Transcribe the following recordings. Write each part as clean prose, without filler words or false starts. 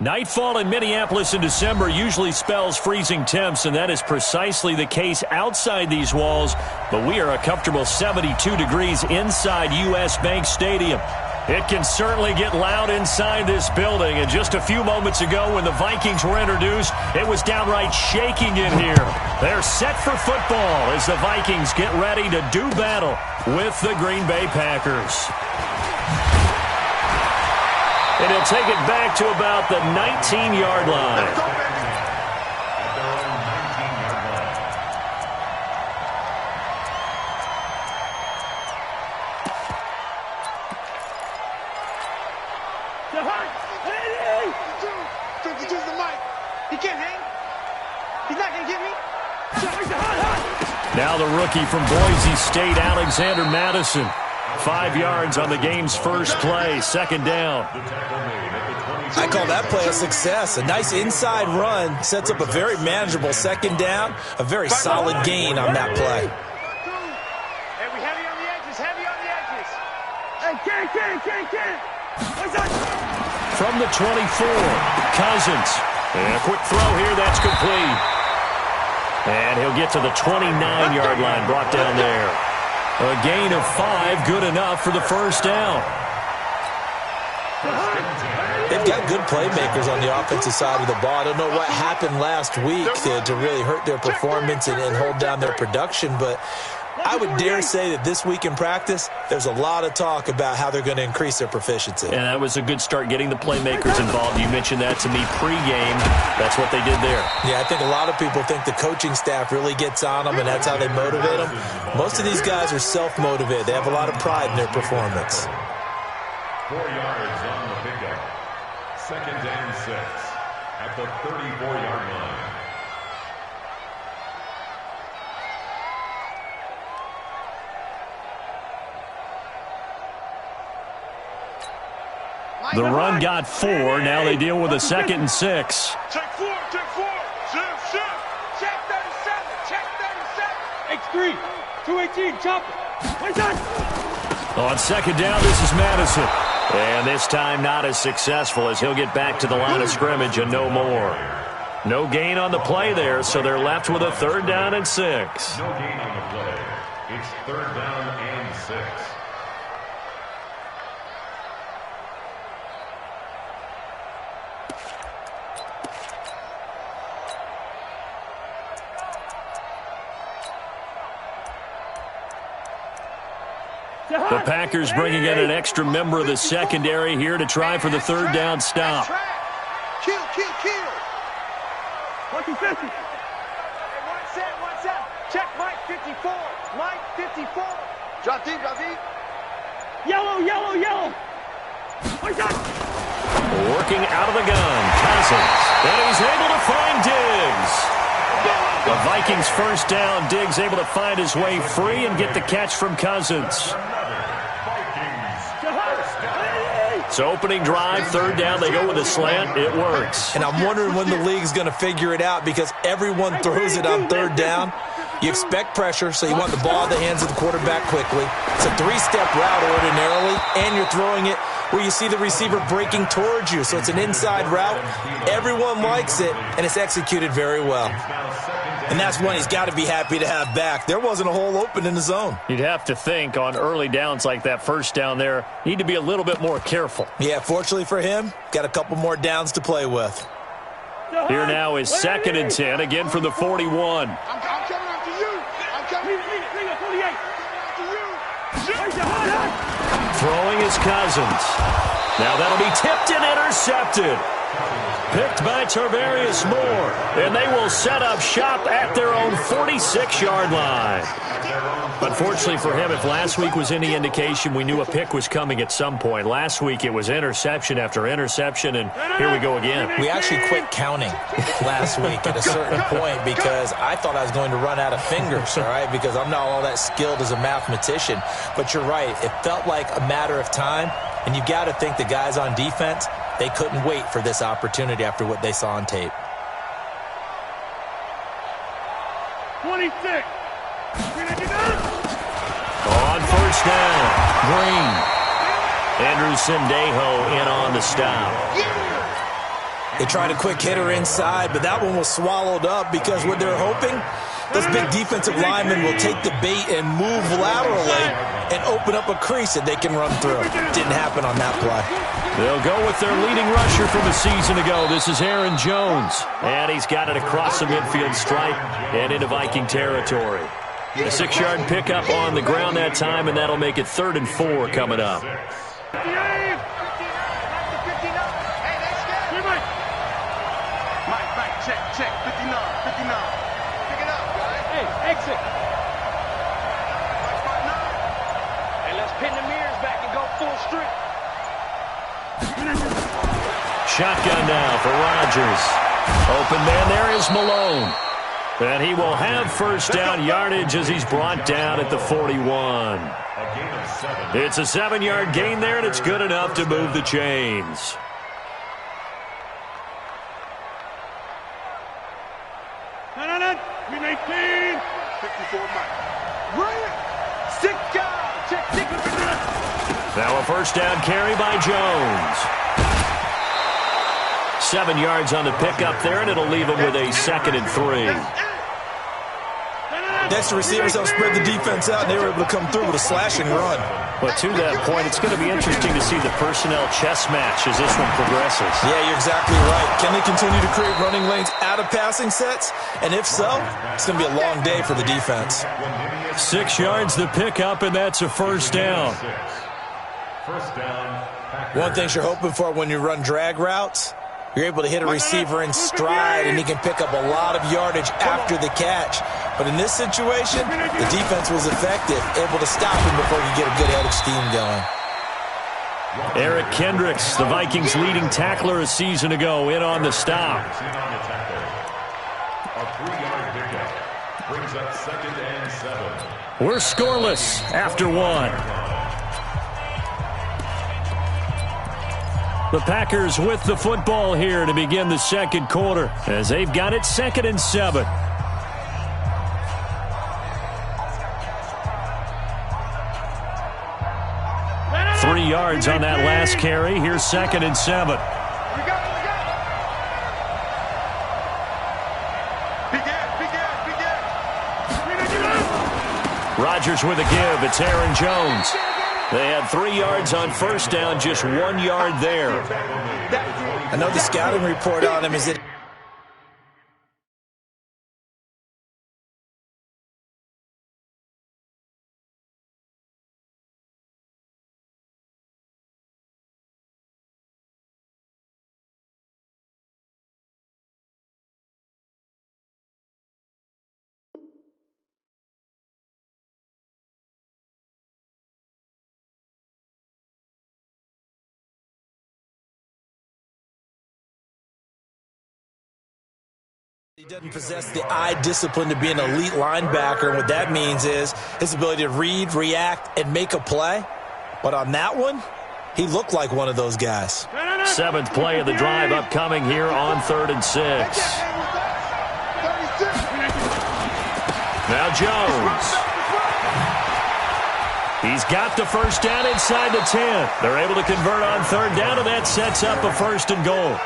Nightfall in Minneapolis in December usually spells freezing temps, and that is precisely the case outside these walls. But we are a comfortable 72 degrees inside U.S. Bank Stadium. It can certainly get loud inside this building. And just a few moments ago when the Vikings were introduced, it was downright shaking in here. They're set for football as the Vikings get ready to do battle with the Green Bay Packers. And he'll take it back to about the 19-yard line. Now the rookie from Boise State, Alexander Madison. 5 yards on the game's first play, second down. I call that play a success. A nice inside run sets up a very manageable second down, a very solid gain on that play. Heavy on the edges, heavy on the edges. From the 24, Cousins. And a quick throw here, that's complete. And he'll get to the 29-yard line, brought down there. A gain of 5, good enough for the first down. They've got good playmakers on the offensive side of the ball. I don't know what happened last week to really hurt their performance and hold down their production, but I would dare say that this week in practice, there's a lot of talk about how they're going to increase their proficiency. And that was a good start getting the playmakers involved. You mentioned that to me pregame. That's what they did there. Yeah, I think a lot of people think the coaching staff really gets on them, and that's how they motivate them. Most of these guys are self-motivated. They have a lot of pride in their performance. 4 yards on the pickup. Second and 6 at the 34-yard line. The run got 4. Now they deal with a second and 6. Check 4, check 4. Shift. Check 37, check 37. X3, 218, chop it. On second down, this is Madison. And this time not as successful as he'll get back to the line of scrimmage and no more. No gain on the play there, so they're left with a third down and 6. No gain on the play. It's third down and 6. The Packers bringing in an extra member of the secondary here to try for the third down stop. Kill. 150. One set. Check Mike 54. Mike 54. Drop deep. Yellow. Working out of the gun, Cousins. And he's able to find Diggs. The Vikings first down. Diggs able to find his way free and get the catch from Cousins. So opening drive, third down, they go with a slant. It works. And I'm wondering when the league's going to figure it out because everyone throws it on third down. You expect pressure, so you want the ball in the hands of the quarterback quickly. It's a 3-step route ordinarily, and you're throwing it where you see the receiver breaking towards you. So it's an inside route. Everyone likes it, and it's executed very well. And that's one he's got to be happy to have back. There wasn't a hole open in the zone. You'd have to think on early downs like that first down there, need to be a little bit more careful. Yeah, fortunately for him, got a couple more downs to play with. Here now is second and 10, again from the 41. I'm coming after you. I'm coming after you. Throwing is Cousins. Now that'll be tipped and intercepted. Picked by Tarvarius Moore. And they will set up shop at their own 46-yard line. Unfortunately for him, if last week was any indication, we knew a pick was coming at some point. Last week it was interception after interception, and here we go again. We actually quit counting last week at a certain point because I thought I was going to run out of fingers, all right, because I'm not all that skilled as a mathematician. But you're right. It felt like a matter of time, and you got to think the guys on defense, they couldn't wait for this opportunity after what they saw on tape. 26. On first down, Green. Andrew Sendejo in on the stop. They tried a quick hitter inside, but that one was swallowed up because what they're hoping, those big defensive linemen will take the bait and move laterally and open up a crease that they can run through. Didn't happen on that play. They'll go with their leading rusher from a season ago. This is Aaron Jones. And he's got it across the midfield stripe and into Viking territory. A 6-yard pickup on the ground that time, and that'll make it 3rd and 4 coming up. Check, 59, 59. Pick it up, guys. Hey, exit. Hey, let's pin the mirrors back and go full strip. Shotgun now for Rodgers. Open man there is Malone. And he will have first down yardage as he's brought down at the 41. It's a 7-yard gain there, and it's good enough to move the chains. Now a first down carry by Jones. 7 yards on the pickup there, and it'll leave him with a 2nd and 3. Next, the receivers help spread the defense out, and they were able to come through with a slashing run. But to that point, it's going to be interesting to see the personnel chess match as this one progresses. Yeah, you're exactly right. Can they continue to create running lanes out of passing sets? And if so, it's going to be a long day for the defense. 6 yards the pickup, and that's a first down. One thing you're hoping for when you run drag routes, you're able to hit a receiver in stride, and he can pick up a lot of yardage after the catch. But in this situation, the defense was effective, able to stop him before he could get a good head of steam going. Eric Kendricks, the Vikings' leading tackler a season ago, in on the stop. A 3-yard pickup brings up 2nd and 7. We're scoreless after 1. The Packers with the football here to begin the second quarter as they've got it 2nd and 7. Three yards on that last carry. Here's 2nd and 7. Rodgers with a give. It's Aaron Jones. They had 3 yards on first down, just 1 yard there. I know the scouting report on him is that he doesn't possess the eye discipline to be an elite linebacker, and what that means is his ability to read, react, and make a play. But on that one, he looked like one of those guys. 7th play of the drive upcoming here on 3rd and 6. Now Jones. He's got the first down inside the 10. They're able to convert on 3rd down, and that sets up a 1st and goal.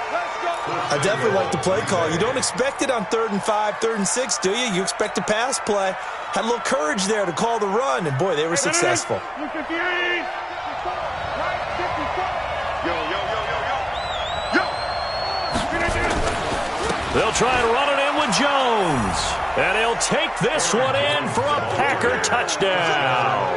I definitely like the play call. You don't expect it on 3rd and 5, 3rd and 6, do you? You expect a pass play. Had a little courage there to call the run, and boy, they were successful. They'll try and run it in with Jones. And he'll take this one in for a Packer touchdown.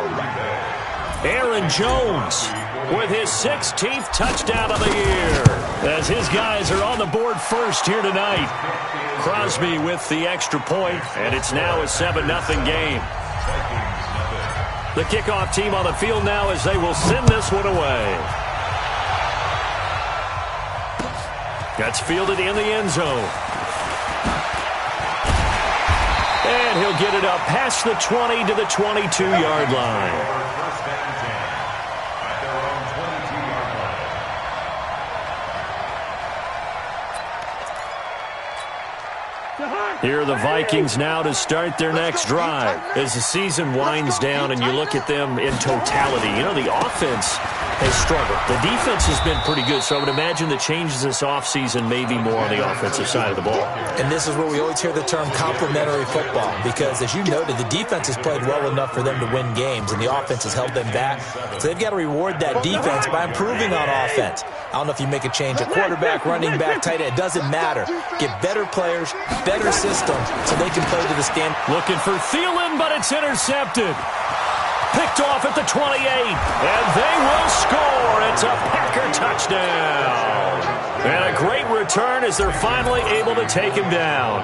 Aaron Jones with his 16th touchdown of the year, as his guys are on the board first here tonight. Crosby with the extra point, and it's now a 7-0 game. The kickoff team on the field now as they will send this one away. That's fielded in the end zone. And he'll get it up past the 20 to the 22-yard line. Here are the Vikings now to start their next drive. As the season winds down and you look at them in totality, you know, the offense has struggled. The defense has been pretty good, so I would imagine the changes this offseason may be more on the offensive side of the ball. And this is where we always hear the term complementary football because, as you noted, the defense has played well enough for them to win games, and the offense has held them back. So they've got to reward that defense by improving on offense. I don't know if you make a change at quarterback, running back, tight end. It doesn't matter. Get better players, better systems, so they can play to the stand. Looking for Thielen, but it's intercepted. Picked off at the 28, and they will score. It's a Packer touchdown. And a great return as they're finally able to take him down.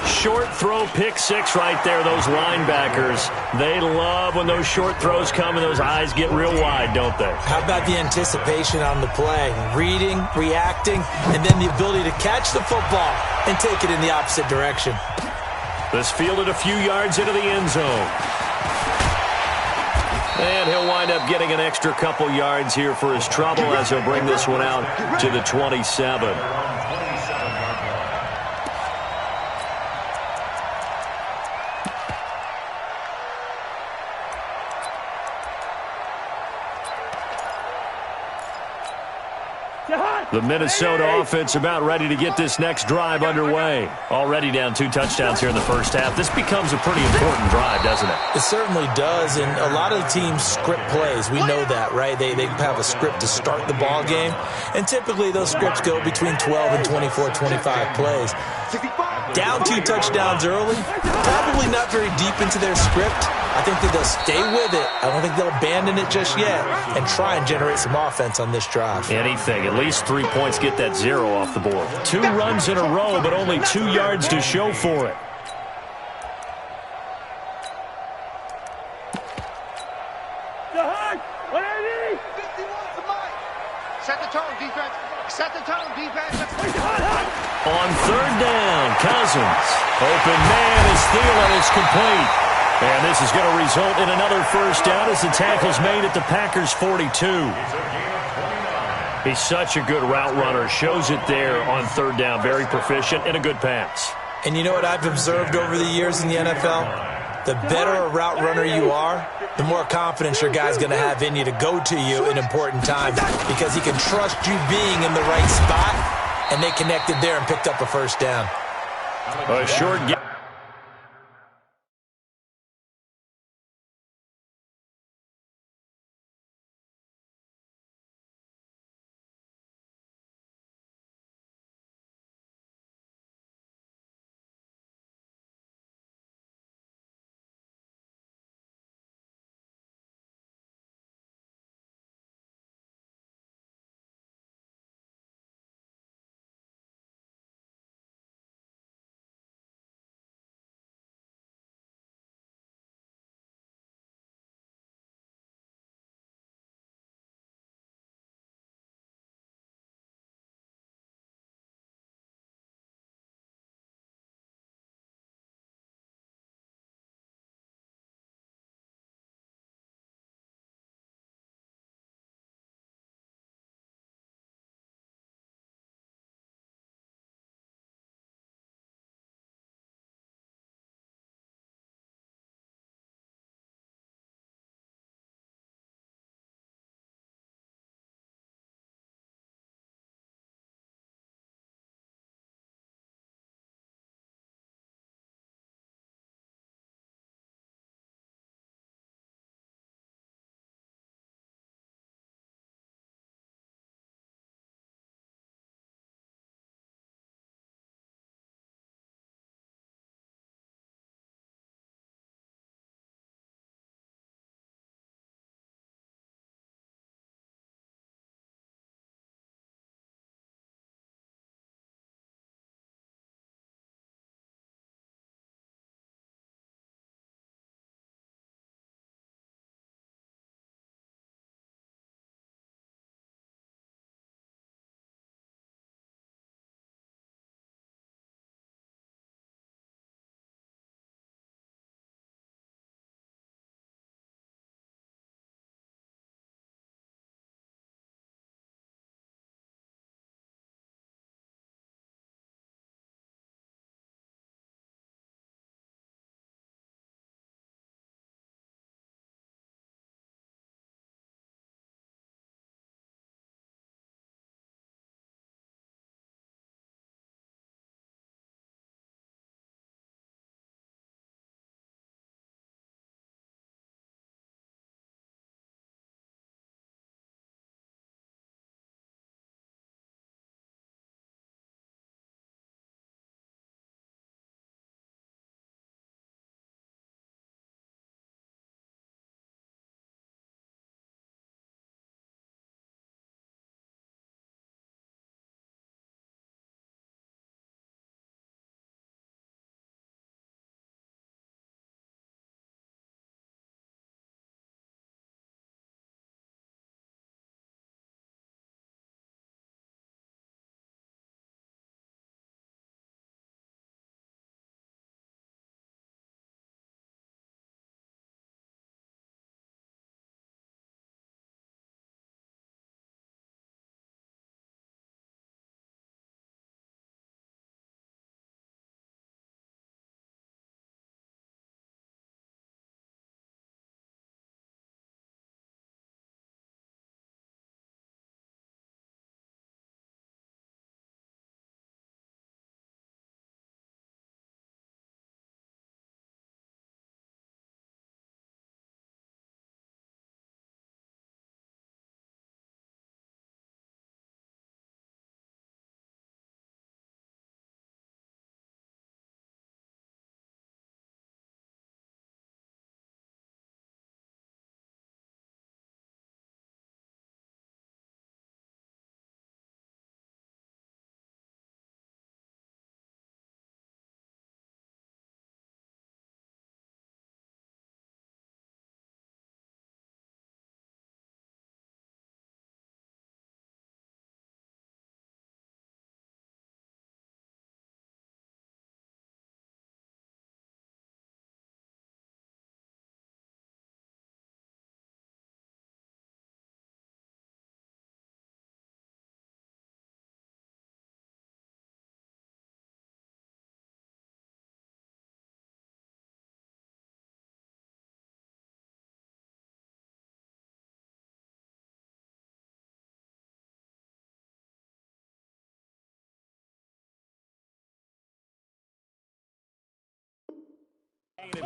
Short throw, pick six right there. Those linebackers, they love when those short throws come and those eyes get real wide, don't they? How about the anticipation on the play? Reading, reacting, and then the ability to catch the football and take it in the opposite direction. This fielded a few yards into the end zone. And he'll wind up getting an extra couple yards here for his trouble as he'll bring this one out to the 27. The Minnesota offense about ready to get this next drive underway. Already down 2 touchdowns here in the first half. This becomes a pretty important drive, doesn't it? It certainly does, and a lot of the teams script plays. We know that, right? They have a script to start the ball game, and typically those scripts go between 12 and 24, 25 plays. Down 2 touchdowns early, probably not very deep into their script. I think that they'll stay with it. I don't think they'll abandon it just yet and try and generate some offense on this drive. Anything. At least 3 points, get that 0 off the board. 2 runs in a row, but only 2 yards to show for it. Set the tone, defense. Set the tone, defense. On third down, Cousins. Open man as Thielen is complete. And this is going to result in another first down as the tackle's made at the Packers' 42. He's such a good route runner. Shows it there on third down. Very proficient and a good pass. And you know what I've observed over the years in the NFL? The better a route runner you are, the more confidence your guy's going to have in you to go to you in important times because he can trust you being in the right spot, and they connected there and picked up a first down. A short game.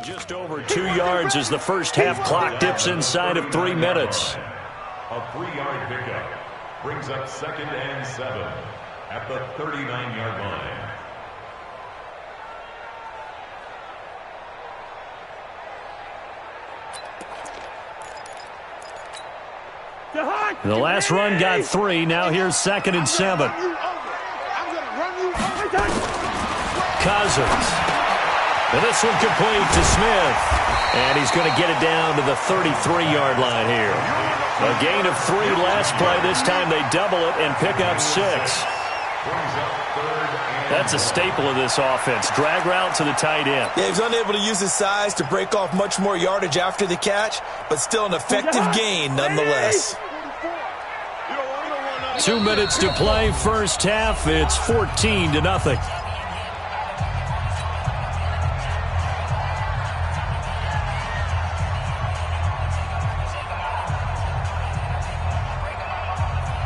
Just over 2 yards as the first half clock dips inside of 3 minutes. A 3-yard pickup brings up 2nd and 7 at the 39-yard line. The last run got 3. Now here's 2nd and 7. Cousins. And this one complete to Smith. And he's going to get it down to the 33-yard line here. A gain of 3 last play. This time they double it and pick up 6. That's a staple of this offense. Drag route to the tight end. Yeah, he's unable to use his size to break off much more yardage after the catch, but still an effective gain nonetheless. 2 minutes to play, first half. It's 14-0.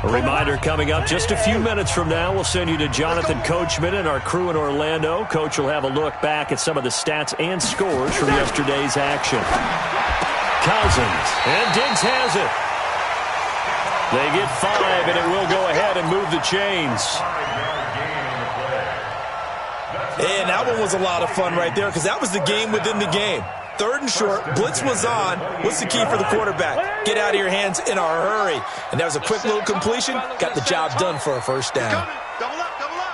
A reminder coming up just a few minutes from now, we'll send you to Jonathan Coachman and our crew in Orlando. Coach will have a look back at some of the stats and scores from yesterday's action. Cousins, and Diggs has it. They get 5, and it will go ahead and move the chains. And that one was a lot of fun right there because that was the game within the game. 3rd and short, blitz was on. What's the key for the quarterback? Get out of your hands in a hurry. And that was a quick little completion. Got the job done for a first down. Double up, double up.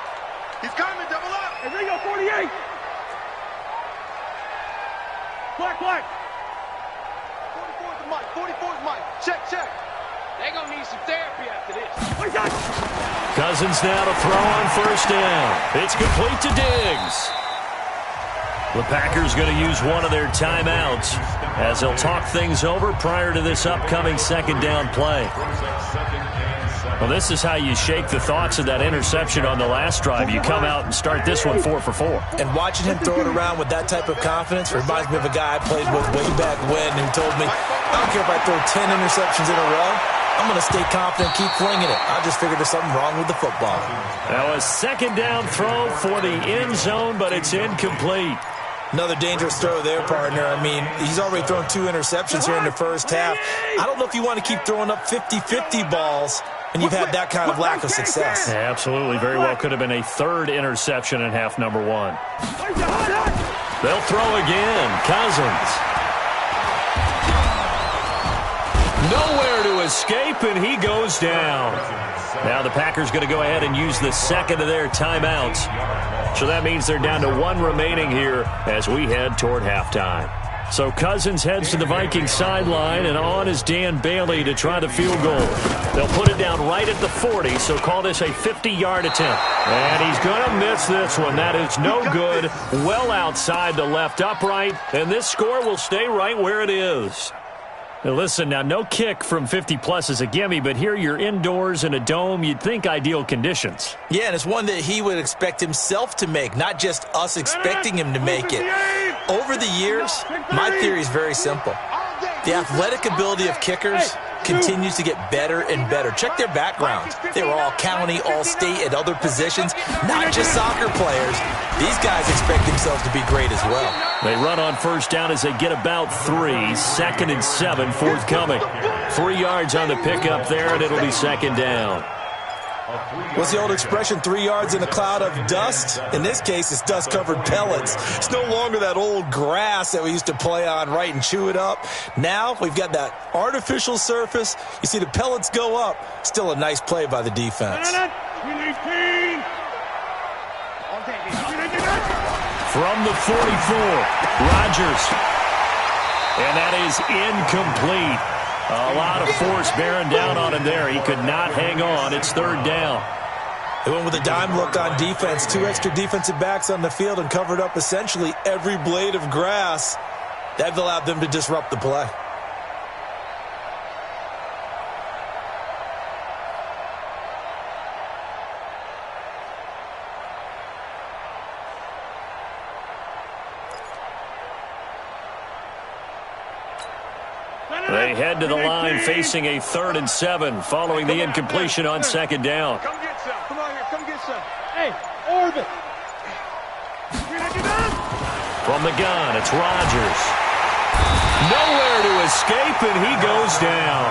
He's coming, double up. Hey, Ringo, 48. Black. 44's the mic, 44's mic. Check. They're going to need some therapy after this. Cousins now to throw on first down. It's complete to Diggs. The Packers going to use one of their timeouts as they'll talk things over prior to this upcoming 2nd down play. Well, this is how you shake the thoughts of that interception on the last drive. You come out and start this one 4 for 4. And watching him throw it around with that type of confidence reminds me of a guy I played with way back when who told me, I don't care if I throw 10 interceptions in a row. I'm going to stay confident, keep flinging it. I just figured there's something wrong with the football. Now a 2nd down throw for the end zone, but it's incomplete. Another dangerous throw there, partner. I mean, he's already thrown 2 interceptions here in the first half. I don't know if you want to keep throwing up 50-50 balls and you've had that kind of lack of success. Yeah, absolutely. Very well could have been a 3rd interception in half number 1. They'll throw again. Cousins. Nowhere to escape, and he goes down. Now the Packers going to go ahead and use the 2nd of their timeouts. So that means they're down to 1 remaining here as we head toward halftime. So Cousins heads to the Vikings sideline, and on is Dan Bailey to try the field goal. They'll put it down right at the 40, so call this a 50-yard attempt. And he's going to miss this one. That is no good. Well outside the left upright, and this score will stay right where it is. Now listen, now no kick from 50-plus is a gimme, but here you're indoors in a dome. You'd think ideal conditions. Yeah, and it's one that he would expect himself to make, not just us expecting him to make it. Over the years, my theory is very simple. The athletic ability of kickers continues to get better and better. Check their backgrounds. They were all county, all state, at other positions, not just soccer players. These guys expect themselves to be great as well. They run on first down as they get about 3. 2nd and 7 forthcoming. 3 yards on the pickup there, and it'll be 2nd down. What's the old expression, 3 yards in a cloud of dust? In this case, it's dust-covered pellets. It's no longer that old grass that we used to play on, right, and chew it up. Now we've got that artificial surface. You see the pellets go up. Still a nice play by the defense. From the 44, Rodgers. And that is incomplete. A lot of force bearing down on him there. He could not hang on. It's 3rd down. They went with a dime look on defense. 2 extra defensive backs on the field and covered up essentially every blade of grass. That allowed them to disrupt the play. They head to the line facing a 3rd and 7 following the incompletion on 2nd down. Come get some. Come on here. Come get some. Hey, Orbit. From the gun, it's Rodgers. Nowhere to escape, and he goes down.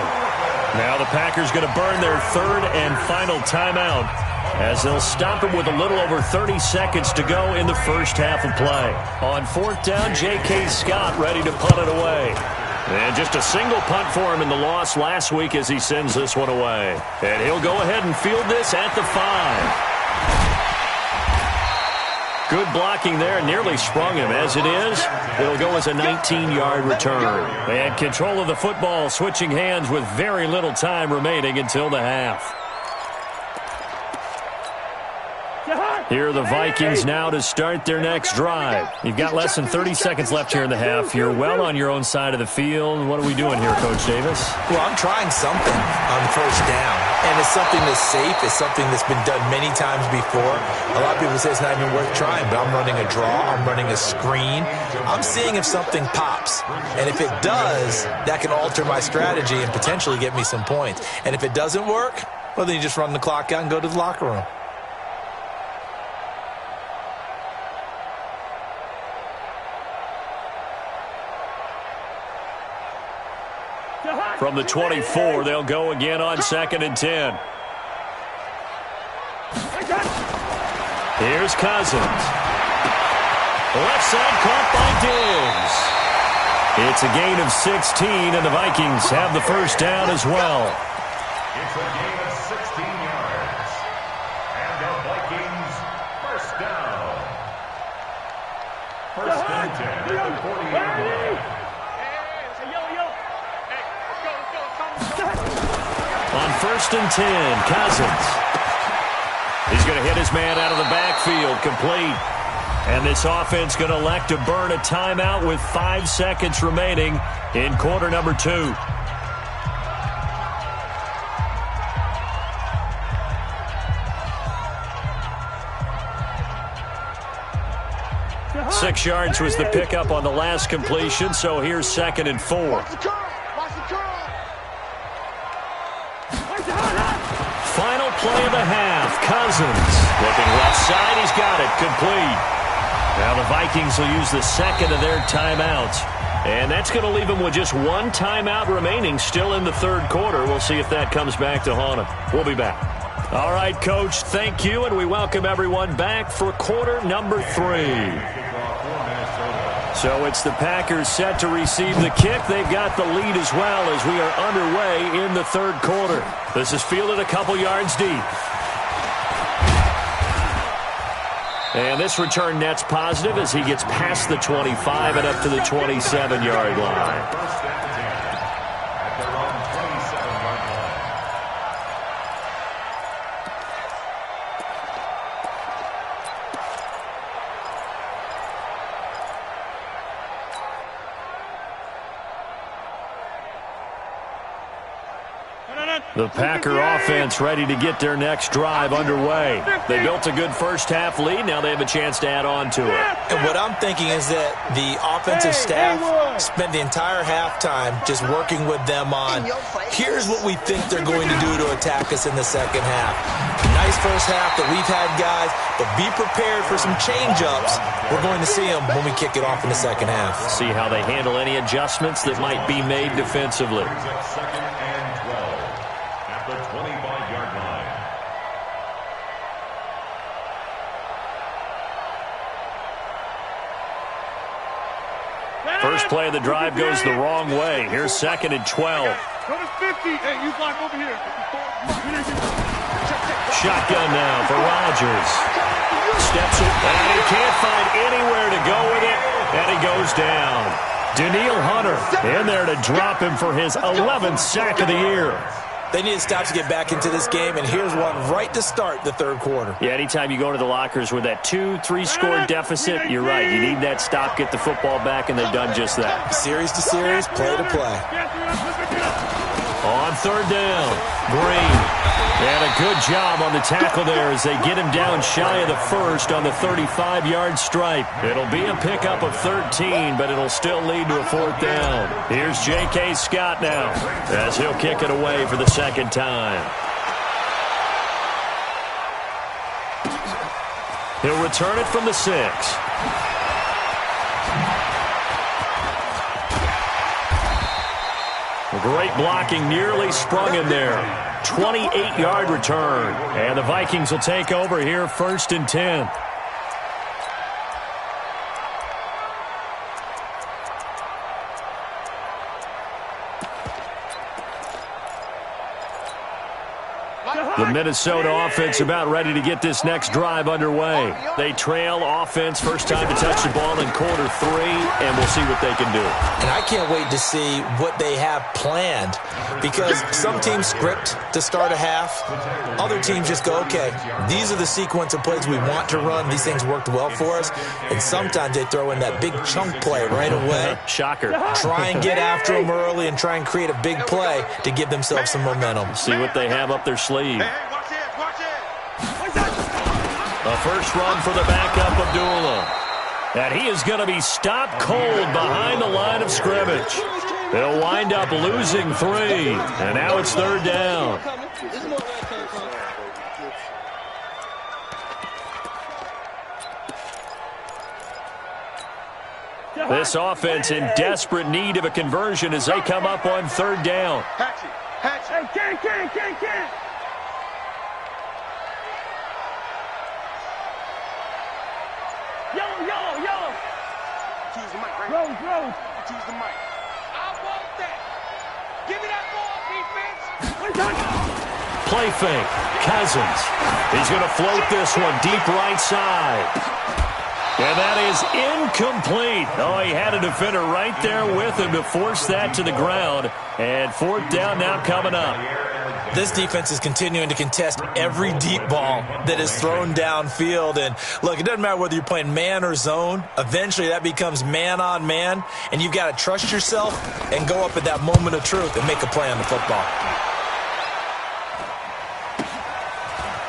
Now the Packers going to burn their third and final timeout as they'll stop him with a little over 30 seconds to go in the first half of play. On fourth down, J.K. Scott ready to punt it away. And just a single punt for him in the loss last week as he sends this one away. And he'll go ahead and field this at the 5. Good blocking there, nearly sprung him. As it is, it'll go as a 19-yard return. And control of the football, switching hands with very little time remaining until the half. Here are the Vikings now to start their next drive. You've got less than 30 seconds left here in the half. You're well on your own side of the field. What are we doing here, Coach Davis? Well, I'm trying something on the first down. And it's something that's safe. It's something that's been done many times before. A lot of people say it's not even worth trying, but I'm running a draw. I'm running a screen. I'm seeing if something pops. And if it does, that can alter my strategy and potentially get me some points. And if it doesn't work, well, then you just run the clock out and go to the locker room. From the 24, they'll go again on 2nd and 10. Here's Cousins. Left side caught by Diggs. It's a gain of 16, and the Vikings have the first down as well. It's a gain of 16 yards. And the Vikings first down. First and 10 at the 48 line. On 1st and 10, Cousins. He's going to hit his man out of the backfield, complete. And this offense going to elect to burn a timeout with 5 seconds remaining in quarter number 2. Six yards was the pickup on the last completion, so here's 2nd and 4. Final play of the half. Cousins looking left side. He's got it. Complete. Now the Vikings will use the second of their timeouts. And that's going to leave them with just one timeout remaining still in the third quarter. We'll see if that comes back to haunt them. We'll be back. All right, Coach, thank you, and we welcome everyone back for quarter number 3. So it's the Packers set to receive the kick. They've got the lead as well as we are underway in the third quarter. This is fielded a couple yards deep. And this return net's positive as he gets past the 25 and up to the 27-yard line. The Packer offense ready to get their next drive underway. They built a good first half lead. Now they have a chance to add on to it. And what I'm thinking is that the offensive staff spent the entire halftime just working with them on, here's what we think they're going to do to attack us in the second half. Nice first half that we've had, guys, but be prepared for some change-ups. We're going to see them when we kick it off in the second half. See how they handle any adjustments that might be made defensively. First play of the drive goes the wrong way. Here's 2nd and 12. Hey, you block over here. Shotgun now for Rodgers. Steps it, and he can't find anywhere to go with it, and he goes down. Danielle Hunter in there to drop him for his 11th sack of the year. They need to stop to get back into this game, and here's one right to start the third quarter. Yeah, anytime you go to the lockers with that 2-3 score deficit, you're right. You need that stop, get the football back, and they've done just that. Series to series, play to play. On third down, Green. And a good job on the tackle there as they get him down shy of the first on the 35-yard stripe. It'll be a pickup of 13, but it'll still lead to a fourth down. Here's J.K. Scott now as he'll kick it away for the second time. He'll return it from the 6. Great blocking, nearly sprung him there. 28-yard return. And the Vikings will take over here, 1st and 10. The Minnesota offense about ready to get this next drive underway. They trail offense, first time to touch the ball in quarter 3, and we'll see what they can do. And I can't wait to see what they have planned, because some teams script to start a half. Other teams just go, okay, these are the sequence of plays we want to run. These things worked well for us. And sometimes they throw in that big chunk play right away. Shocker. Try and get after them early and try and create a big play to give themselves some momentum. See what they have up their sleeve. Hey, watch it, watch it. A first run for the backup, Abdullah. And he is going to be stopped cold behind the line of scrimmage. They'll wind up losing 3. And now it's 3rd down. This offense in desperate need of a conversion as they come up on 3rd down. Hatchet, hatchet. Hey, can't. Yellow. Choose the mic, right? Rose. Choose the mic. I want that. Give me that ball, defense. Play fake. Cousins. He's going to float this one deep right side. And that is incomplete. Oh, he had a defender right there with him to force that to the ground. And 4th down now coming up. This defense is continuing to contest every deep ball that is thrown downfield. And, look, it doesn't matter whether you're playing man or zone. Eventually, that becomes man-on-man, and you've got to trust yourself and go up at that moment of truth and make a play on the football.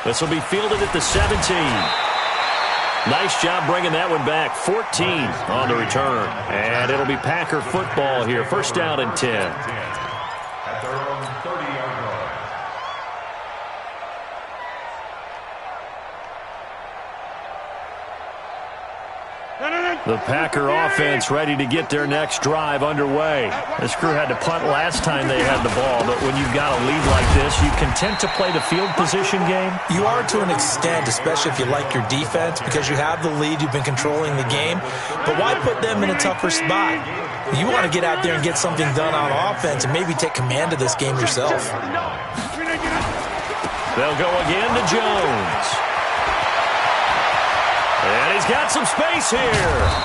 This will be fielded at the 17. Nice job bringing that one back. 14 on the return. And it'll be Packer football here. 1st down and 10. At their own 30-yard line. The Packer offense ready to get their next drive underway. This crew had to punt last time they had the ball, but when you've got a lead like this, you content to play the field position game? You are to an extent, especially if you like your defense, because you have the lead, you've been controlling the game. But why put them in a tougher spot? You want to get out there and get something done on offense and maybe take command of this game yourself. They'll go again to Jones. And he's got some space here.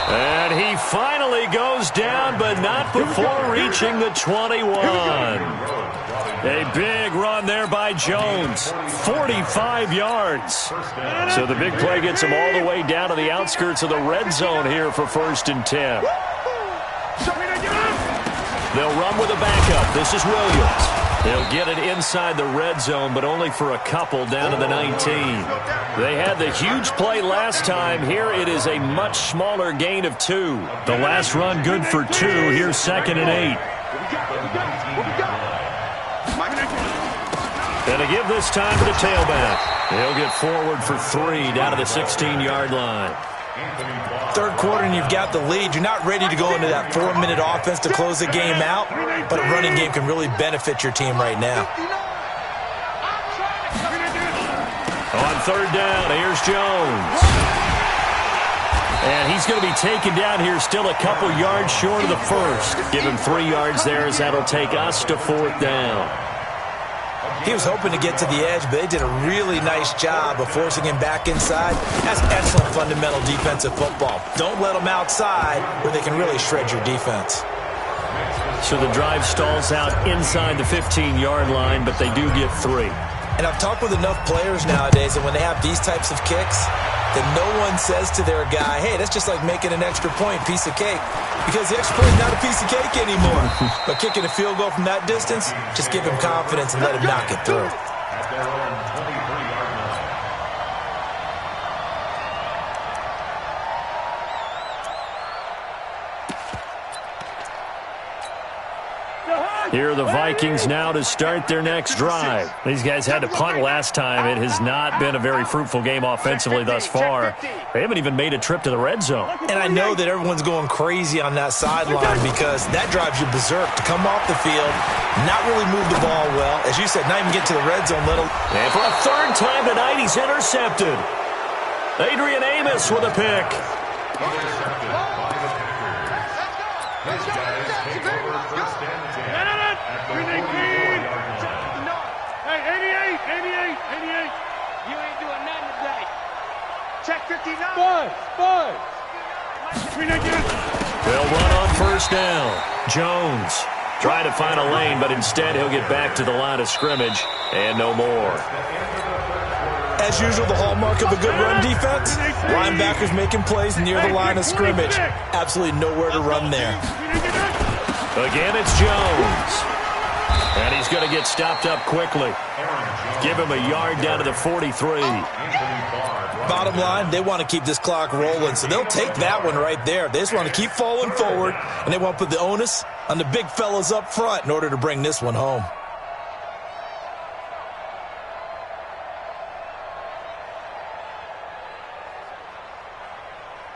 And he finally goes down, but not before reaching the 21. A big run there by Jones. 45 yards. So the big play gets him all the way down to the outskirts of the red zone here for 1st and 10. They'll run with a backup. This is Williams. They'll get it inside the red zone, but only for a couple down to the 19. They had the huge play last time. Here it is a much smaller gain of 2. The last run good for 2. Here's 2nd and 8. And to give this time to the tailback. He'll get forward for 3 down to the 16-yard line. 3rd quarter and you've got the lead. You're not ready to go into that 4-minute offense to close the game out, but a running game can really benefit your team right now. On 3rd down, here's Jones. And he's going to be taken down here still a couple yards short of the first. Give him 3 yards there as that'll take us to 4th down. He was hoping to get to the edge, but they did a really nice job of forcing him back inside. That's excellent fundamental defensive football. Don't let them outside where they can really shred your defense. So the drive stalls out inside the 15-yard line, but they do get 3. And I've talked with enough players nowadays that when they have these types of kicks, that no one says to their guy, hey, that's just like making an extra point, piece of cake. Because the extra point is not a piece of cake anymore. But kicking a field goal from that distance, just give him confidence and let him knock it through. At their own 23-yard line. Here are the Vikings now to start their next drive. These guys had to punt last time. It has not been a very fruitful game offensively thus far. They haven't even made a trip to the red zone. And I know that everyone's going crazy on that sideline because that drives you berserk to come off the field, not really move the ball well. As you said, not even get to the red zone. And for a third time tonight, he's intercepted. Adrian Amos with a pick. Intercepted by the Packers. His guys take over first and 10 at the 44-yard line. Hey, 88. You ain't doing nothing today. Check 59. Five. They'll run on first down. Jones trying to find a lane, but instead he'll get back to the line of scrimmage and no more. As usual, the hallmark of a good run defense, linebackers making plays near the line of scrimmage. Absolutely nowhere to run there. Again, it's Jones. And he's going to get stopped up quickly. Give him a yard down to the 43. Bottom line, they want to keep this clock rolling, so they'll take that one right there. They just want to keep falling forward, and they want to put the onus on the big fellas up front in order to bring this one home.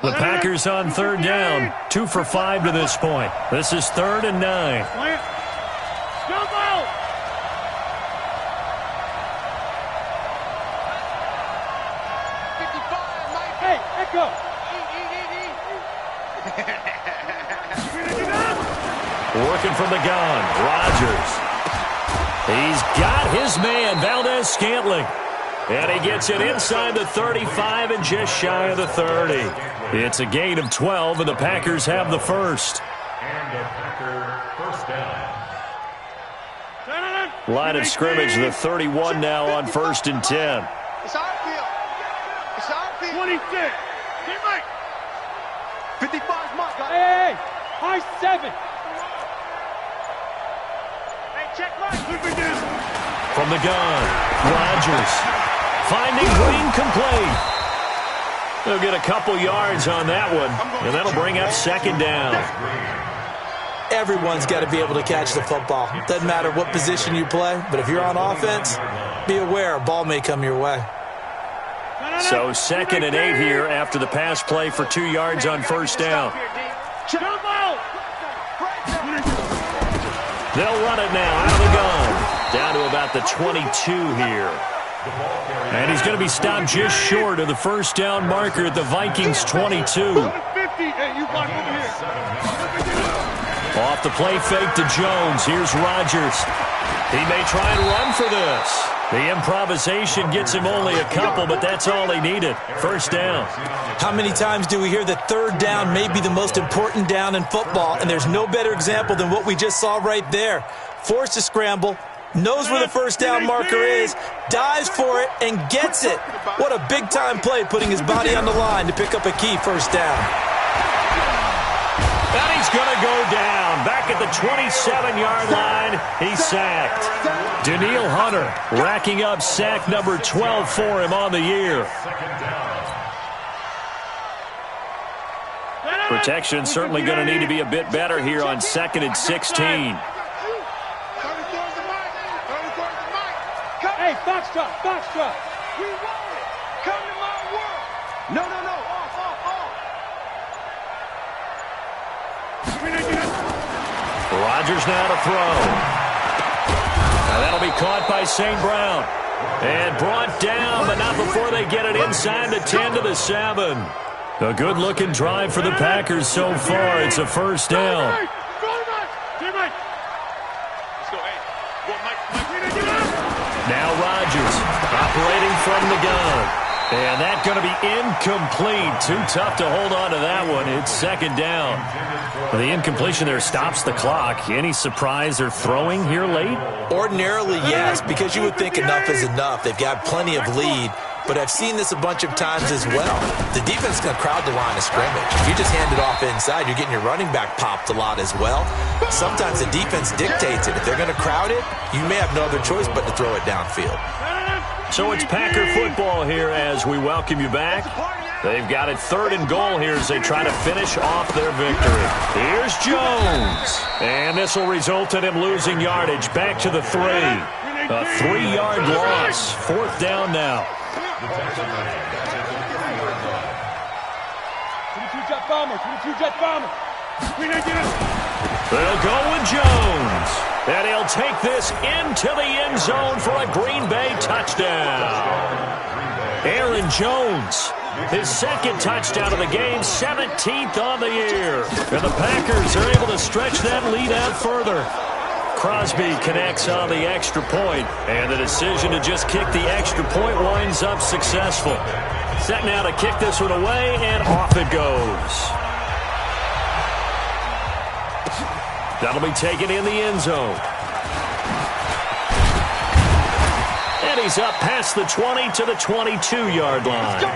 The Packers on third down. 2 for 5 to this point. This is 3rd and 9. Jump out! Hey, Echo! Working from the gun. Rodgers. He's got his man, Valdez-Scantling. And he gets it inside the 35 and just shy of the 30. It's a gain of 12, and the Packers have the first. And a Packer first down. Line of scrimmage, the 31 now on 1st and 10. It's our field. 26. Get right. 55's mark. Hey, high 7. Hey, check right. From the gun, Rodgers finding Green complete. They'll get a couple yards on that one, and that'll bring up 2nd down. Everyone's got to be able to catch the football. Doesn't matter what position you play, but if you're on offense, be aware a ball may come your way. So 2nd and 8 here after the pass play for 2 yards on 1st down. They'll run it now out of the gun. Down to about the 22 here. And he's going to be stopped just short of the first down marker at the Vikings 22. Off the play fake to Jones. Here's Rodgers. He may try and run for this. The improvisation gets him only a couple, but that's all he needed. First down. How many times do we hear that third down may be the most important down in football, and there's no better example than what we just saw right there. Forced to scramble, knows where the first down marker is, dives for it, and gets it. What a big-time play, putting his body on the line to pick up a key first down. And he's going to go down. Back at the 27-yard line, he's sacked. Danielle Hunter racking up sack number 12 for him on the year. Protection certainly going to need to be a bit better here on 2nd and 16. Hey, Foxtrot. We want it. Come to my world. No. Off. Rodgers now to throw. Now that'll be caught by St. Brown. And brought down, but not before they get it inside the 10 to the 7. A good-looking drive for the Packers so far. It's a first down. Now Rodgers operating from the gun. And that's going to be incomplete. Too tough to hold on to that one. It's 2nd down. The incompletion there stops the clock. Any surprise they're throwing here late? Ordinarily, yes, because you would think enough is enough. They've got plenty of lead. But I've seen this a bunch of times as well. The defense is going to crowd the line of scrimmage. If you just hand it off inside, you're getting your running back popped a lot as well. Sometimes the defense dictates it. If they're going to crowd it, you may have no other choice but to throw it downfield. So it's Packer football here as we welcome you back. They've got it 3rd and goal here as they try to finish off their victory. Here's Jones. And this will result in him losing yardage. Back to the 3. A 3-yard loss. 4th down now. 22-jet bomber. 22-jet bomber. They'll go with Jones. And he'll take this into the end zone for a Green Bay touchdown. Aaron Jones, his 2nd touchdown of the game, 17th on the year. And the Packers are able to stretch that lead out further. Crosby connects on the extra point, and the decision to just kick the extra point winds up successful. Set now to kick this one away, and off it goes. That'll be taken in the end zone. And he's up past the 20 to the 22-yard line. At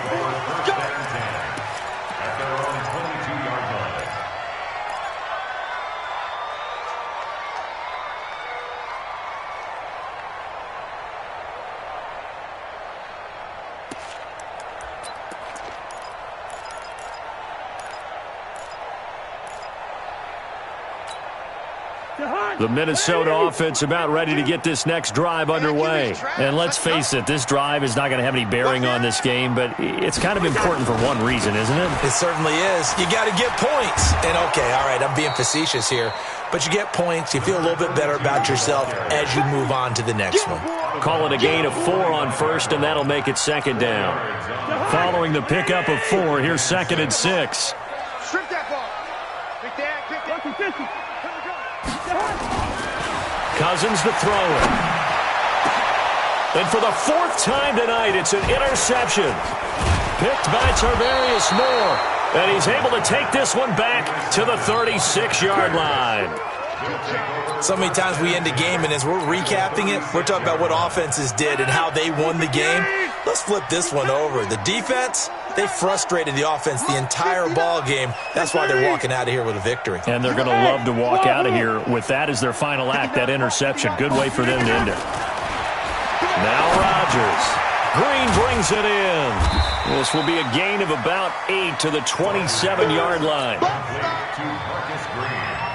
their own 22-yard line. The Minnesota offense about ready to get this next drive underway. And let's face it, this drive is not going to have any bearing on this game, but it's kind of important for one reason, isn't it? It certainly is. You got to get points. And, okay, all right, I'm being facetious here. But you get points, you feel a little bit better about yourself as you move on to the next one. Call it a gain of 4 on 1st, and that'll make it 2nd down. Following the pickup of 4, here's 2nd and 6. Strip that ball. Big Dad, big Dad. 50. Cousins to throw it. And for the 4th time tonight, it's an interception. Picked by Tarvarius Moore. And he's able to take this one back to the 36-yard line. So many times we end a game, and as we're recapping it, we're talking about what offenses did and how they won the game. Let's flip this one over. The defense, they frustrated the offense the entire ball game. That's why they're walking out of here with a victory. And they're going to love to walk out of here with that as their final act, that interception. Good way for them to end it. Now Rodgers. Green brings it in. This will be a gain of about 8 to the 27-yard line.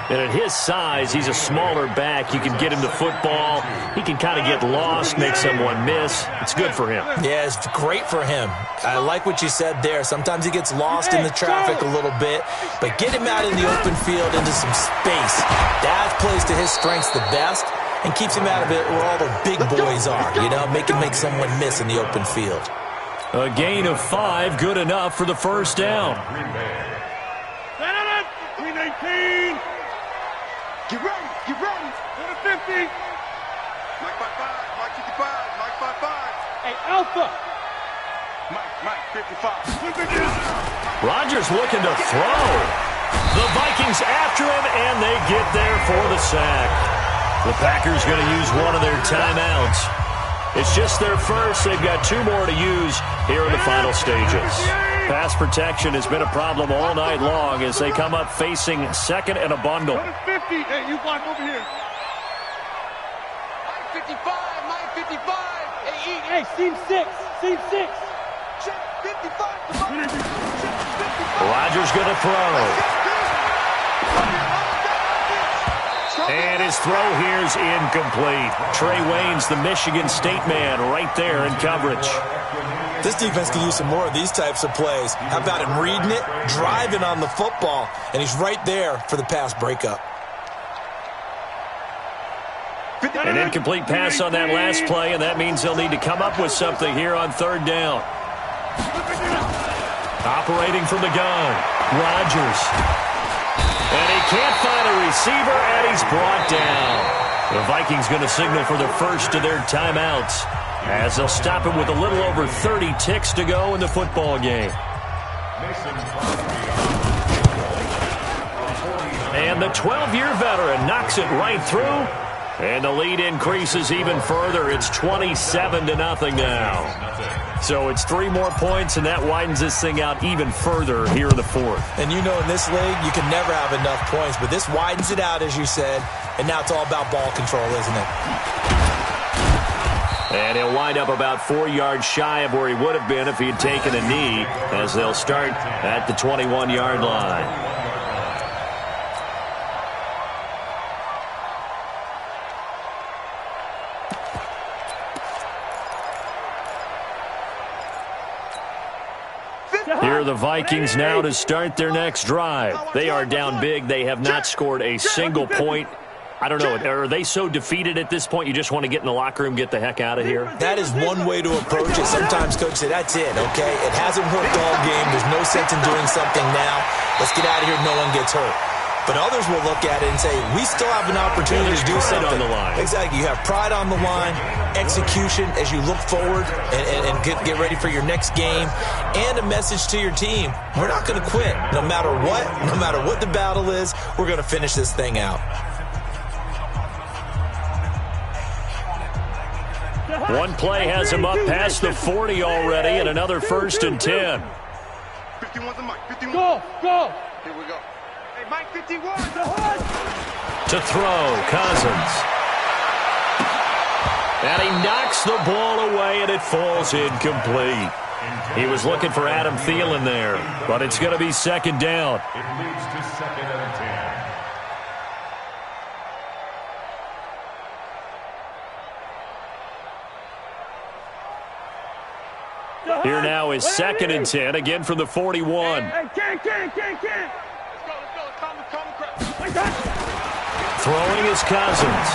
And at his size, he's a smaller back. You can get him the football. He can kind of get lost, make someone miss. It's good for him. Yeah, it's great for him. I like what you said there. Sometimes he gets lost in the traffic a little bit, but get him out in the open field into some space. That plays to his strengths the best and keeps him out of it where all the big boys are, you know, make someone miss in the open field. A gain of 5, good enough for the 1st down. 319. Get ready, get ready. To the 50. Mike 55, Mike 55, Mike 55. Hey, Alpha. Mike 55. Rodgers looking to throw. The Vikings after him, and they get there for the sack. The Packers going to use one of their timeouts. It's just their first. They've got 2 more to use here in the final stages. Pass protection has been a problem all night long as they come up facing 2nd and a bundle. 50. Hey, you block over here. Mike 55, Mike 55. Hey, seam 6. Seam 6. Check 55. Rodgers going to throw. And his throw here's incomplete. Trey Waynes, the Michigan State man, right there in coverage. This defense can use some more of these types of plays. How about him reading it, driving on the football, and he's right there for the pass breakup. An incomplete pass on that last play, and that means they'll need to come up with something here on 3rd down. Operating from the gun, Rodgers. And he can't find a receiver, and he's brought down. The Vikings going to signal for the first of their timeouts as they'll stop him with a little over 30 ticks to go in the football game. And the 12-year veteran knocks it right through, and the lead increases even further. It's 27-0 now. So it's 3 more points, and that widens this thing out even further here in the 4th. And you know in this league, you can never have enough points, but this widens it out, as you said, and now it's all about ball control, isn't it? And he'll wind up about 4 yards shy of where he would have been if he had taken a knee, as they'll start at the 21-yard line. Here are the Vikings now to start their next drive. They are down big. They have not scored a single point. I don't know. Are they so defeated at this point you just want to get in the locker room, get the heck out of here? That is one way to approach it. Sometimes coach say, that's it, okay? It hasn't worked all game. There's no sense in doing something now. Let's get out of here. No one gets hurt. But others will look at it and say, we still have an opportunity to do something. On the line. Exactly. You have pride on the line, execution as you look forward and get ready for your next game, and a message to your team. We're not going to quit. No matter what the battle is, we're going to finish this thing out. One play has him up past the 40 already, and another 1st and 10. 51's the mic. 51. Go. Here we go. Hey, Mike 51. To throw, Cousins. And he knocks the ball away, and it falls incomplete. He was looking for Adam Thielen there, but it's going to be 2nd down. It leads to 2nd and 10. Here now is 2nd and 10, again from the 41. Hey, can't. Let's go. Calm the Throwing is Cousins.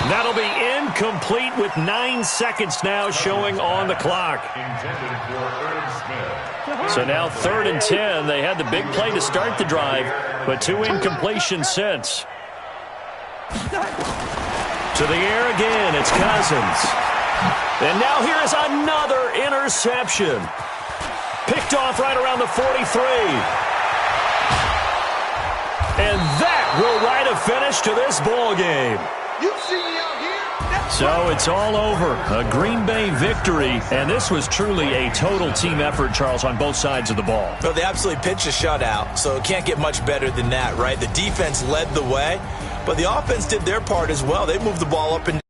That'll be incomplete with 9 seconds now showing on the clock. Intended for Irv Smith. So now 3rd and 10. They had the big play to start the drive, but 2 incompletions since. To the air again, it's Cousins. And now here is another interception. Picked off right around the 43. And that will write a finish to this ball game. You see me out here? So it's all over. A Green Bay victory. And this was truly a total team effort, Charles, on both sides of the ball. Well, they absolutely pitched a shutout, so it can't get much better than that, right? The defense led the way, but the offense did their part as well. They moved the ball up and